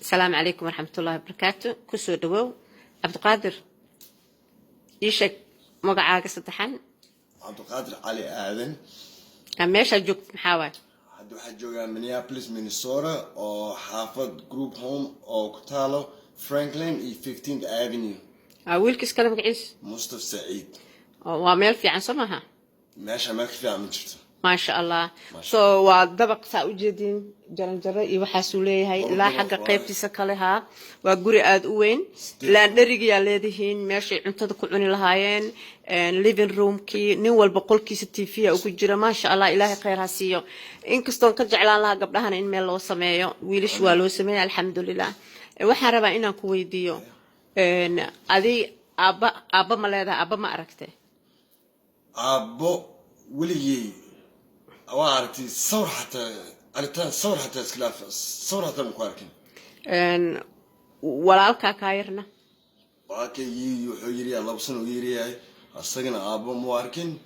السلام عليكم ورحمة الله وبركاته. كسو دواو عبد القادر يشك مقعاق صدحان عبد القادر علي آذن ماشا جوكت محاوى حدو حجوغا مينيابوليس مينيسوتا أو حافظ جروب هوم أو كتالو فرانكلين اي 15th Avenue. ويلكس كلامك عيس مصطفى سعيد وميل في عن سمها ماشي مالك في عم جرت ما شاء الله ودبق ساوجدين جرنجره iyo waxa soo leeyahay ilaa xagga qaybtiisa kale ha waa guri aad u weyn la dhariga leedihiin meesha cuntada ku cuni lahaayeen living room ki nin walba qolkiisa TV ugu jira ma sha Allah ilaahay khayr ha siiyo inkastoo ka jeclaan lahaa gabdhahan in meel loo sameeyo wiilish waa loo sameeyay alxamdulillah waxaan rabaa inaan ku weydiiyo adi aba ma leedahay aba ma aragtay abo ولي أوارتي صور حتى أرتان صور حتى إسكلاف صور حتى مقاركين ولا الكاكايرنا باكي يحيري الله بسنو يري أسجن أبو مواركين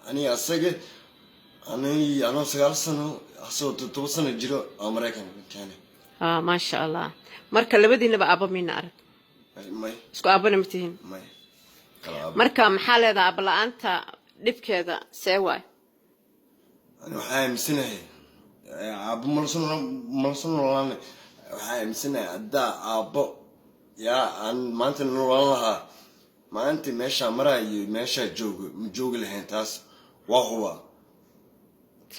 أنا أسجن أنا سجال سنو أصوت توصل الجرو أمريكان كاني ما شاء الله مركا لبدي نبقى أبو مين أعرف ماي سكو أبو نمتين ماي مركا محل هذا أبلا أنت لب كذا سوى أنا حايم سنة أبو مرسون ولا حايم سنة أدا أبو يا أن ما أنت نورانها ما أنت ماشى مراي ماشى جوج لهين تاس وهو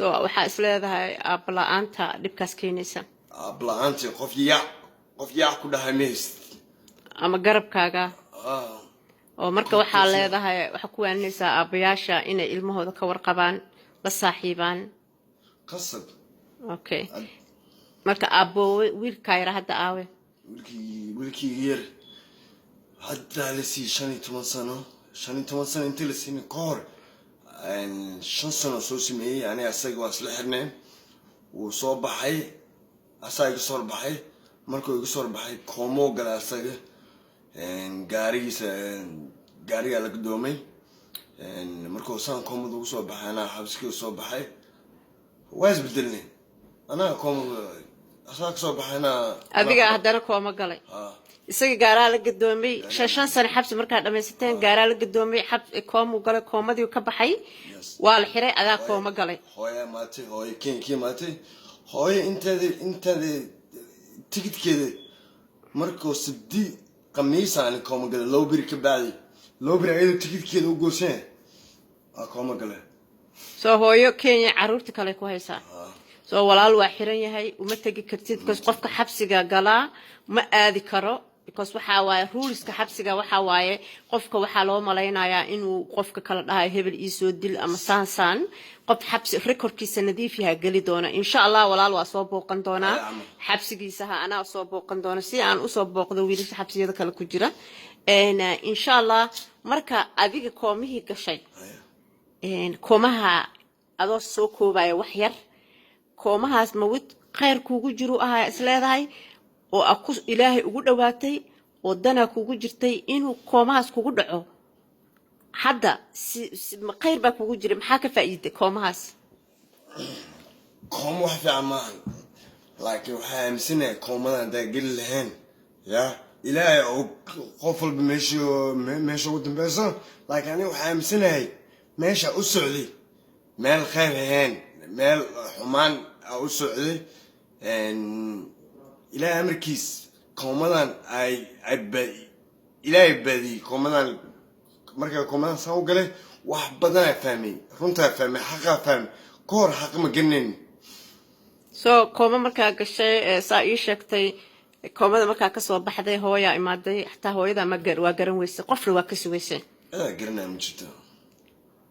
وحاس هذا أبلا أنت لب كاسكينيسا أبلا أنت قفيا كلها ميست أما قرب كاغا oo marka waxa leedahay waxa ku aanaysaa abayaasha inay ilmahooda ka warqabaan la saaxiibaan qasab okay marka abo wiilka yar hadda aawe wiilkii yar hadda la sii 15 sano inta la sii koor aan 5 sano soo sameeyay ani asaga waa isla xirneen uu soo baxay asaga soo baxay markuu igu soo baxay koomo gal asaga gaariga la guddoomay markuu saan koomadu ugu soo baxay ana xabsiga u soo baxay waas bedelnay ana koomadu asaga soo baxayna adiga hadana kooma galay isaga gaaraha la guddoomay 5 sano xabsi markaa dhameysteen gaaraha la guddoomay koomu galay koomadii ka baxay waa la xiray adaa kooma galay hooyo maatay hooyo keenkii maatay hooyo inteeda tikidkeeda markuu sabdi قميص عن كوما قال لو بري كبعدي لو بري عيدو تكيد كيد وقوسين كوما قال هو كينيا عرورتك على كويسة walaal waa xiran yahay uma tagi kartid because qofka xabsiga gala ma aadi karo because waxa waaye ruleska xabsiga waxa waaye qofka waxa loo maleynayaa inuu qofka kala dhahay hebel ii soo dil ama saan qof xabsi recordkiisa nadiif yahay gali doona insha Allah walaal waa soo booqan doona xabsigiisa ana soo booqan doona si aan u soo booqdo wiilasha xabsiyada kala ku jira insha Allah marka adiga koomihii gashay koomaha adoo soo koobaya wax yar koomahaas ma wid khayr kuugu jiro ahaa isleedahay oo aku ilaahay ugu dhawaatay oo dana kuugu jirtay inuu koomahaas kugu dhaco hadda ma khayr baa kuugu jiray maxaa ka faa'iiday koomahaas koom wax fiican ma laakiin waxa aaminsanay koomadan gal lahayn ya ilaahay oo qof walba meesha ugu dambayso laakiin ani waxa aaminsanay meesha u socday meel khayr ahayn meel xumaan أو سعودي إلى أمريكيس كومادان إلى بدي كومادان مركز كومادان ساو قاله واحد بدنا فهمي رنتا فهمي حقا فهم كور حق مجنن كوما مركز كشيء سايشكتي كومادان مركز كسر بحده هو يا إمادي حتى هو إذا ما جر وجرن ويس قفل وكس ويس جرنا من جدا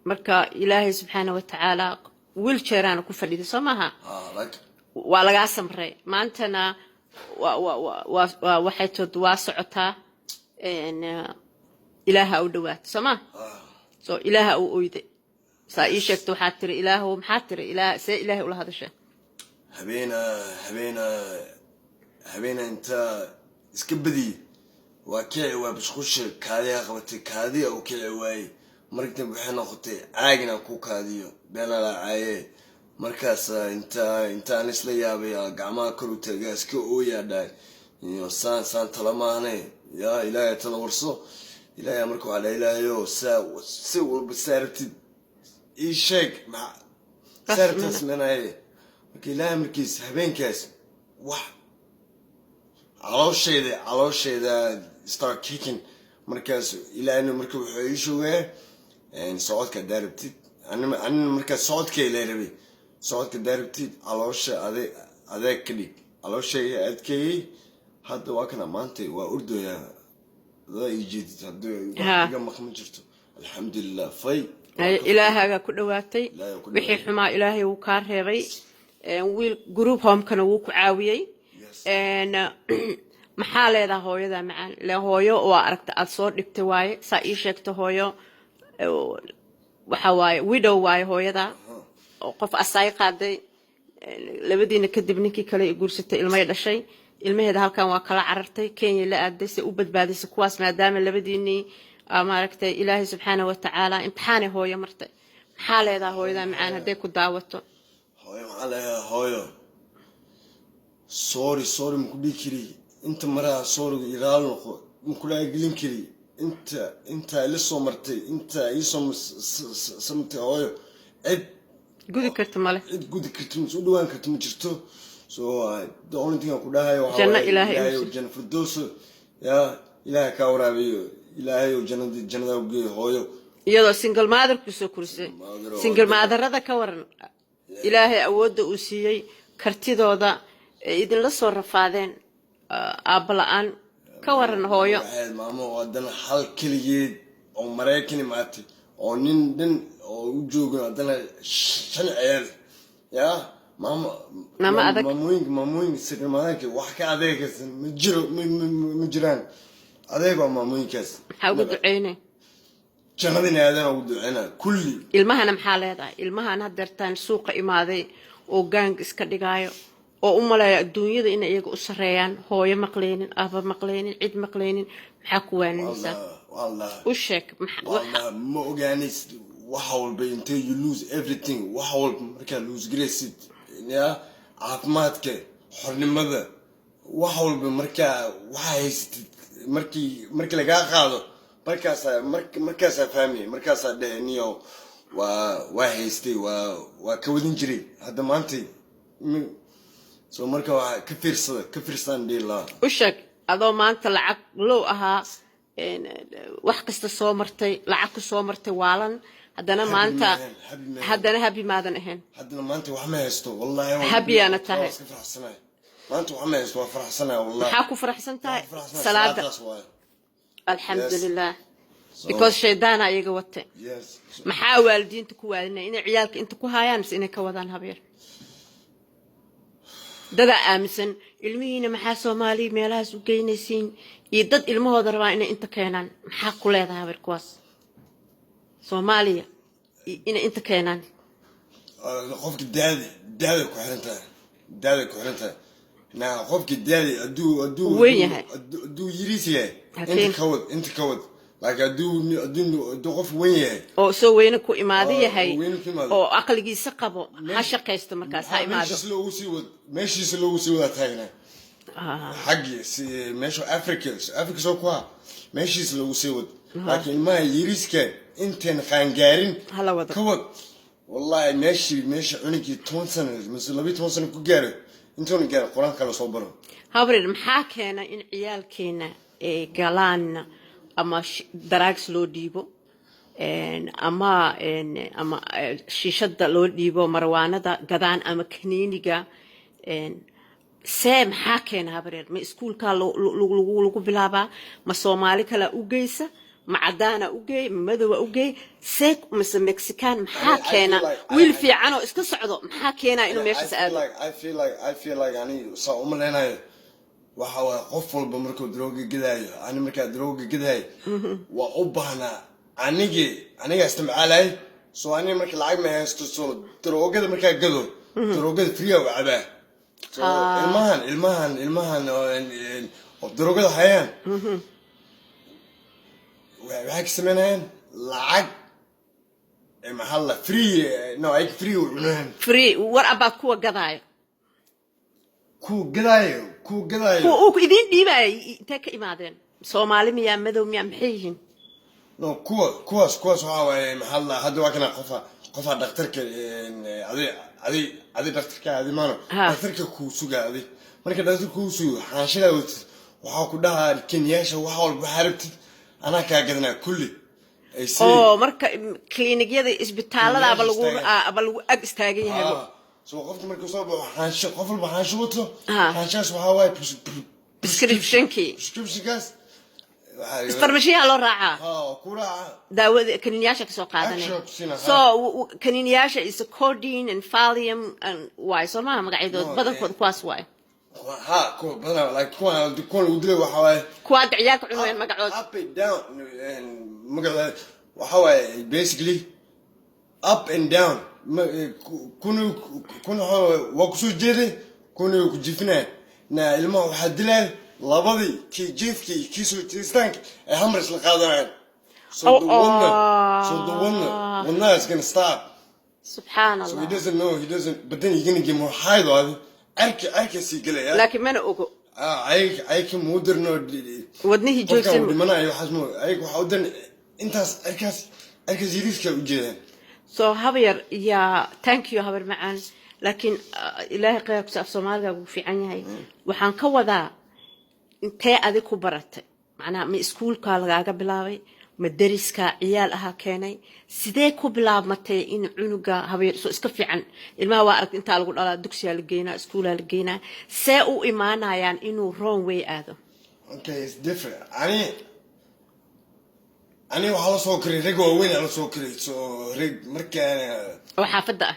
مركز إلهي سبحانه وتعالى ويلشيران ku fadhido Soomaha like waa laga samray maantana waxay tood waa socotaa ilaaha u dhawaad Soomaa ilaaha u oyday saa ii sheegto waxa tiri ilaahu maxaa tiri ilaaha ula hadashay habeena inta iska badi waa kicay waa bishqush kaadiya qabatay kaadiya oo kicay waay markii waxay noqotay caagina ku kaadiyo been la caaye markaas inta isla yaabay gacmaha kor u tagay iska oo yaadhay iyo saan talamaane ya ilaahay tala warso ilaahay markuu ala ilaahayo si walba saartid ii sheeg ma saartas manay markii ilaahay markiis habeenkaas wax calooshayda start kicking markaas ilaahayna markuu wuxuu ii shugay socodka daarabtid anna markaas socodka ilaahay rabay socodka daarabtid caloosha adeeg ka dhig calooshayga adkeeyey hadda waa kana maanta waa ordooya daa ii jeedid hadduu iga maqma jirto alxamdulilah fay ilaahaga ku dhawaatay wixii xumaa ilaahay wuu kaa reebay wiil group homekana wuu ku caawiyey maxaa leedahay hooyada macaan le hooyo waa aragta aad soo dhigtay waaye saa ii sheegta hooyo waxa waaye widow waaye hooyada qof asaay qaaday labadiina kadib ninkii kale ay guursatay ilmay dhashay ilmaheeda halkan waa kala carartay Kenya la aaday si u badbaadisay kuwaas maadaama labadiinii maaragtay ilaahay subxaanahu wa ta'ala imtixaan hooyo martay maxaa leedahay hooyada macaan haday ku daawato hooyo maxaa leedahay hooyo sorry ma ku dhikiri inta maraa sorry ilaal noqo ma ku gelin kari inta la soo martay inta ay soo samtay hooyo gudi karto male gudi karto soo dhawaan karto ma jirto so the only thing I could have janna ilaahay janna firdaws ya ilaahay ka waraabiyo ilaahay jannada u geeyo hooyo iyadoo single mother ku soo kursay single motherada ka waran ilaahay awoodda uu siiyay kartidooda idin la soo rafaadeen aabalaan ka waran hooyo maamo wadan hal kaliyeed oo Mareykan maatay oo nin oo u joogo hadana shan ciyal ya mama adag maamooyin sirmaanka wax ka adeegaysan ma jiraan adeego maamooyinkaas maxaa ugu duceynay jannadina aadana ugu duceynaa kulli ilmahana maxaa leedahay ilmahana hadeertaan suuqa imaaday oo gang iska dhigaayo oo u maleeyo adduunyada in iyaga u sareeyaan hooyo maqleenin aaba maqleenin cid maqleenin maxaa ku waanaysaa wallahi u sheeg wallahi ma ogaanays waxa walba intee you lose everything waxa walba markaa lose graced ya caafimaadka xornimada waxa walba markaa waxa haystid markii laga qaado markaas fahmay markaas dhahniyo waa haystay waa ka wadin jiray hadda maanta soo marka waxa ka fiirsan dhila u sheeg adoo maanta lacag low ahaa wax kasta soo martay lacag ku soo martay waalan haddana maanta happy maadan ahayn haddana maanta wax ma haysto wallahi happy ana tahay maanta wax ma haysto waa faraxsanahay wallahi maxaa ku faraxsan tahay salaada alxamdulilah because shaydaan ayaga watay maxaa waalidiinta ku waadinay inay ciyaalka inta ku haayaan mise inay ka wadaan habeer dada aaminsan ilmihiina maxaa Soomaali meelahaas u geynaysiin iyo dad ilmahooda rabaa inay inta keenaan maxaa ku leedahay habeer kuwaas Soomaaliya inay inta keenaan qofka daada ku xirantahay na qofka daada aduu yiriisiye inta kawad laakiin aduu qof weyn yahay oo soo weyna ku imaado yahay oo aqligiisa qabo ha shaqeysto markaas ha imaado meeshiisa loogu sii wada taagna xaggi meesha Africa soo kuwa meeshiisa loogu sii wada laakiin ma yiriiska inteen qaangaarin kawad wallahi meesha cunugii 10 sano mise 12 sano ku gaaro intoon gaar quraan kala soo baro habreed maxaa keena in ciyaalkeena ay galaan ama drugs loo dhiibo ama shiishada loo dhiibo marwaanada gadaan ama kaniiniga see maxaa keena habreed ma iskuulka lagu bilaabaa ma Soomaali kala u geysa ma cadaana u geey ma madow u geey seek mise Mexican maxaa keena wiil fiican oo iska socdo maxaa keena inuu meeshaas aado I feel like ani soo umaleenayo waxa waa qof walba markuu drooga gadayo ani markaa drooga gadayo waa u baahnaa aniga isticmaalay soo ani markaa lacag ma haysto soo droogada markaa gado droogada free oo cabaa ilmahan oo droogada hayaan waxay sameeyaan lacag محل فري نو اي فري فري what about كو قضايا كو قضايا كو قدايو كو إذن ديبا تك إمادين سومالي ميا مدو ميا محيهن نو كواس هاو محل هذا وكنا قفا دكتورك هذه دكتورك هذه مانو دكتورك كوسوغا هذه marka dadku ku soo xaashada waxa ku dhahaa Kenyaasha waxa walba xaribti ana ka gadana kulli ay si marka klinikada isbitaalada aba lagu ag istaagan yahay soo qofka markuu soo baxo xaasho qof walba xaasho wato xaashaas waxa waay prescription farmashiya loo raacaa ku raaca daawada kaniiniyaasha ka soo qaadanay so kaniiniyaasha is codeine and Valium and why so ma magaciidood badankood kuwaas waay ها كو بدنا like كون ودري وحواي كواد عيالك عنوان مقعود up and down مقعود وحواي basically up and down كونوا وقصو جيري كونوا كجفنا نا الماء واحد دلال لابدي كي جيف كي سو تستانك همرس القادرين so the one is gonna stop سبحان الله so he doesn't know but then you're gonna get more high though أرك سيقلة لكن ما نقول أيك مودرنو ودنيه جوزين بمنا يحزمو أيك وحودن أنت أرك زيريس كوجهن so هبير يا thank you هبير معان لكن إلهي قياك سأف سومالك وفي عنيهاي وحان كوضا انتي أذيكو برات معناها من اسكول كالغاقا بلاوي مدرسكا عيال أها كيني سيديكو بلاب متى إن عنوغا هبير سو اسكفي عن ilmaha waa aragtay inta lagu dhalaa dugsiga la geeyna iskuulka la geeyna see u imaanayaan inuu wrong way aado okay it's different ani waxa la soo kiray rag waaweyn la soo kiray so rag markaan xaafada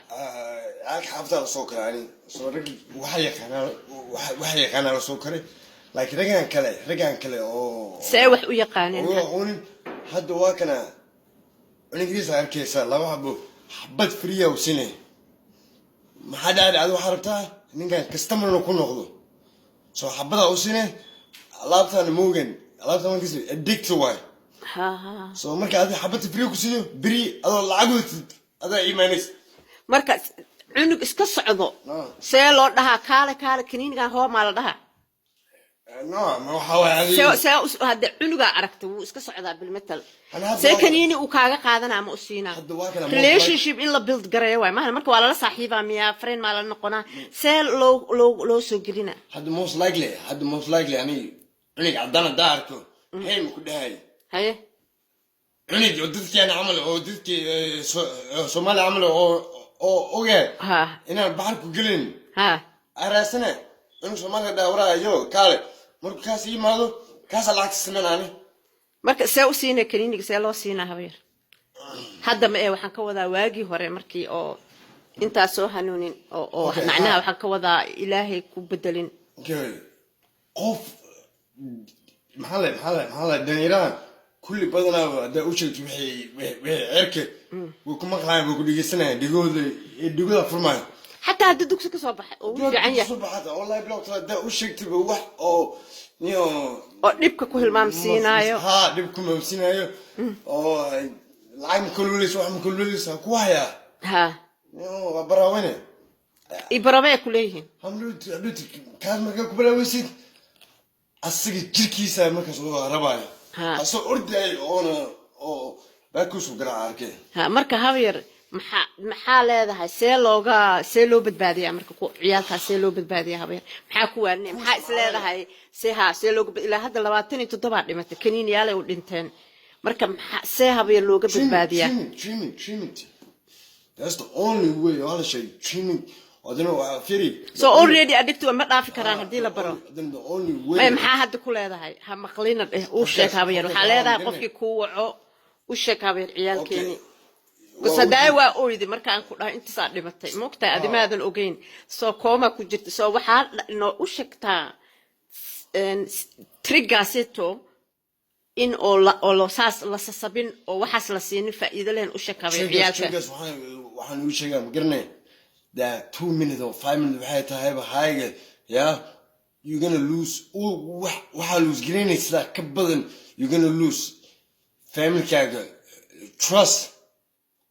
xaafada la soo kiray so rag waxa yaqaan la soo kiray laakiin ragaan kale oo see wax u yaqaaneen hadda waa kana ingiriis arkaysa laba xabad friya oo sinay maxaa dhacay aad waxa rabtaa ninkan customer ku noqdo soo xabada u sinay alaabtan moogan alaabtan markiis addict way soo marka aad xabad friya ku sinay biri adoo lacag adaa iimaanays marka cunug iska socdo see loo dhahaa kaale kaniinigan hooma la dhahaa ما هو هذا هذا عنقة عرفته وإسكت صعدا بالمثل سكنيني وكاغا قادنا ما أسينا relationship إلا build قرية ما هن مركو على صاحبة ميا فرين ما لنا قنا سال لو سجلنا هذا most likely يعني عدنا داركو هاي مكده هاي جدتي أنا عمل أو جدتي سومالي عمل أو ها إنا بعرفو قلين ها أراسنا إنه سومالي داورا يو كاره مركو كاسي ماذا كاس العكس سمعناني marka see u siinay kaniiniga see loo siinaa habeer hadda ma waxaan ka wadaa waagi hore markii oo inta soo hanuunin oo macnaha waxaan ka wadaa ilaahay ku bedelin qof maxalla dhalinyarada kulli badanaa haddaa u sheegto waxay cerka way ku maqlaayaan way ku dhegeysanayaan dhigooda furmaayo حتى هذا الدكتور كسب وفي عنيا والله بلوك ده وشكت بوح أو نيو نبكي كل ما مسينايو نبكي ما مسينايو أو العين كلوليس وحم كلوليس كوايا نيو براوينه إبراوي كلهم هملوت كان مركب براويسيد أسيق جركيسة مركز ربايا أصل أردي أو باكوس وقرا أركي مركب هاوير maxaa leedahay see loo badbaadiyaa marka ku ciyaalka see loo badbaadiyaa habeer maxaa ku waarnay maxaa is leedahay see loo ilaa hadda 27 dhimatay kaniiniyaal ay u dhinteen marka see habeer looga badbaadiyaa treatment that's the only way all shay treatment I don't know firi so already addicted ma dhaafi karaan hadii la baro then the only way maxaa hadda ku leedahay ha maqlina u sheeg habeer waxa leedahay qofkii ku waco u sheeg habeer ciyaalkeeni بس هذا هو أوريدي مركان كلها أنت صار لمتى مقطع هذا ما هذا الأوجين سو كوما كجت سو وحال إنه وشكتا ترجعسيتو إن أو ساس لسبين أو وحص لسين فإذا لين وشكا بيعيالك وحن وشكا مقرنة ده 2 minutes or 5 minutes بحياتها هاي بحاجة yeah you're gonna lose وحال lose جريني سلا كبدن you're gonna lose family كاجا trust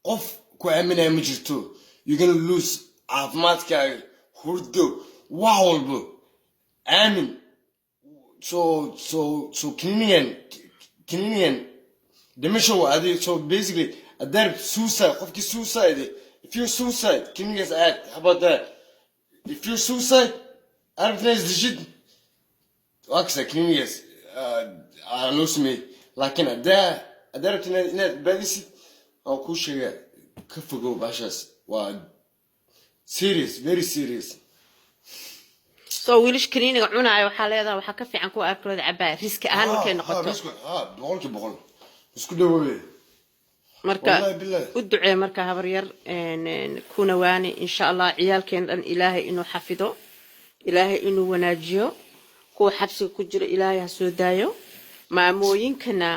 قف كأمينة مجرتو you're gonna lose عظماتك هردو وعولبو آمن so Canadian dementia هذه so basically الدرب suicide قفك suicide if you're suicide Canadians act how about that if you're suicide أعرف ناس دجد أكثر Canadians على اسمي لكن الدرب تنا باديسي أو كل شيء كفقوا بعشاس و serious very serious soo wiilish kaniiniga cunaayo waxaa leedahay waxaa ka fiican kuwa afkooda cabaa riski ahaan markay noqoto boqol isku dhaweey marka u ducee marka habar yar kuna waani insha Allah ciyaalkeen dhan ilaahay inuu xafido ilaahay inuu wanaajiyo kuwa xabsiga ku jira ilaahay ha soo daayo maamooyinkana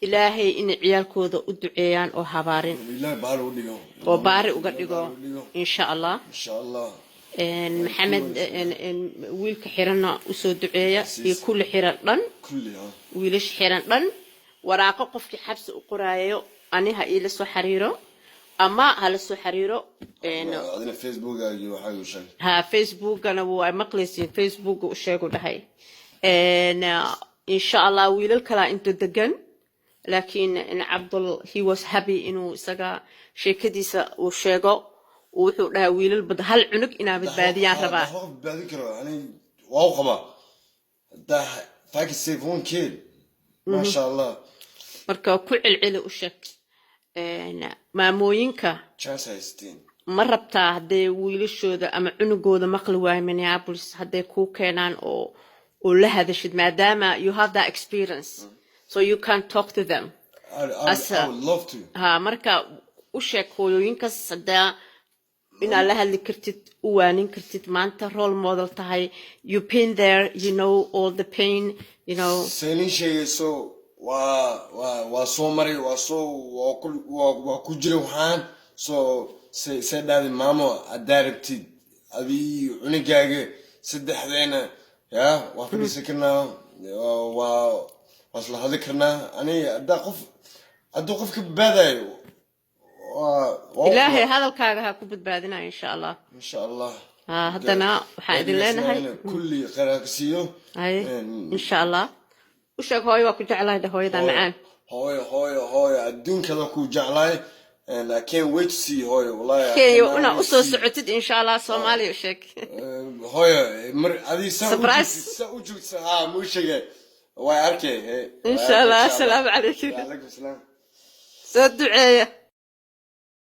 ilaahay in ciyaalkooda u duceeyaan oo habaarin ilaahay baari u dhigo oo baari uga dhigo insha Allah محمد ويلك حيرنا وسود دعية كل حيران دن ويلش حيران دن وراقة قف حبس قرايو أنا هاي لسه حريرو أما هلسه حريرو عندنا فيسبوك أجيو حاجة وشيء ها فيسبوك أنا ومقلسين فيسبوك وشيء كده هاي إن شاء الله ويل الكلا أنت دقن لكن إن عبد he was happy إنه سجى شيء كديسة وشيء وحو لها ويلل بد هل عنق إنا بدباديان ربا بدبادي كرو يعني واو قبا ده فاك السيفون كيل ما شاء الله مركا كل العلي وشك ماموينكا chance هايستين مرة بتاع هدي ويلشو ذا أما عنقو ذا مقلواي منيابوليس هدي كو كينان أو لها ذا شد ماداما you have that experience so you can talk to them I would love to ها مركا وشك هوينكا صدا إن الله اللي كرتت وانين كرتت ما أنت role model تهاي you been there you know all the pain you know سيني شيء so وصومري وكجري وحان so said that ماما adapted أبي عنقاعد سد حذينا يا وافدي سكرنا وصل ذكرنا أنا أدقف كبداية إلهي هذا الكاغا كوبت بعدنا إن شاء الله إن شاء الله هدنا وحيد لنا هاي كل قراكسيو هاي إن شاء الله وشك هاي وكل جعله ده هاي ده معان هاي الدون كذا كل جعله and I can't wait to see هاي والله كي أنا أصلا سعودت إن شاء الله صومالي وشك هاي هذه سبرايز سأوجد مو شيء وياركي إن شاء الله السلام عليكم وعليكم السلام سد دعية